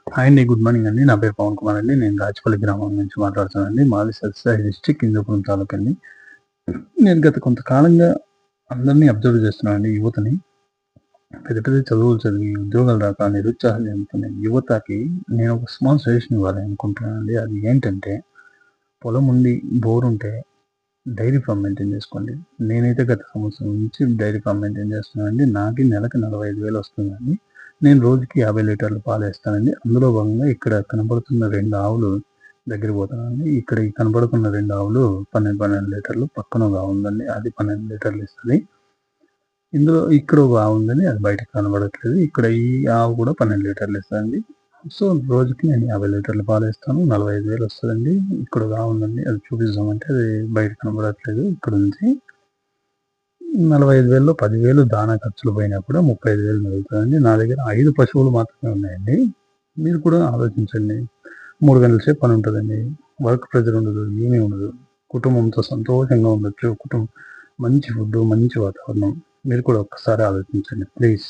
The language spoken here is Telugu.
హాయ్ అండి. గుడ్ మార్నింగ్ అండి. నా పేరు పవన్ కుమార్ అండి. నేను రాజపల్లి గ్రామం నుంచి మాట్లాడుతున్నానండి. మాది సత్యసాయి డిస్ట్రిక్ట్ హిందూపురం తాలూకా అండి. నేను గత కొంతకాలంగా అందరినీ అబ్జర్వ్ చేస్తున్నానండి యువతని. పెద్ద పెద్ద చదువులు చదివి ఉద్యోగాలు రాక నిరుత్సాహం చెందుతున్న యువతకి నేను ఒక స్మాల్ సజెషన్ ఇవ్వాలి అనుకుంటున్నానండి. అది ఏంటంటే పొలం ఉండి, బోర్ ఉంటే డైరీ ఫార్మ్ మెయింటైన్ చేసుకోండి. నేనైతే గత సంవత్సరం నుంచి డైరీ ఫార్మ్ మెయింటైన్ చేస్తున్నానండి. నాకి నెలకి 45,000 వస్తుందండి. నేను రోజుకి 50 లీటర్లు పాలేస్తానండి. అందులో భాగంగా ఇక్కడ కనపడుతున్న 2 ఆవులు దగ్గరికి పోతానండి. ఇక్కడ ఈ కనపడుతున్న 2 ఆవులు 12 లీటర్లు. పక్కన ఒక ఆవు ఉందండి. అది 12 లీటర్లు ఇస్తది. ఇందులో ఇక్కడ ఒక ఆవు ఉందండి. అది బయటకు కనబడట్లేదు. ఇక్కడ ఈ ఆవు కూడా 12 లీటర్లు ఇస్తదండి. సో, రోజుకి నేను 50 లీటర్ల పాలేస్తాను. 45,000 వస్తదండి. ఇక్కడ ఒక ఆవు ఉందండి. అది చూపిద్దామంటే అది బయట కనబడట్లేదు. ఇక్కడుంది. 45,000లో 10,000 దానా ఖర్చులు పోయినా కూడా 35,000 మిగులుతదండి. నా దగ్గర 5 పశువులు మాత్రమే ఉన్నాయండి. మీరు కూడా ఆలోచించండి. 3 గంటల సేపు పనుంటదండి. వర్క్ ప్రెషర్ ఉండదు. ఏమీ ఉండదు. కుటుంబంతో సంతోషంగా ఉండొచ్చు. మంచి ఫుడ్డు, మంచి వాతావరణం. మీరు కూడా ఒక్కసారి ఆలోచించండి ప్లీజ్.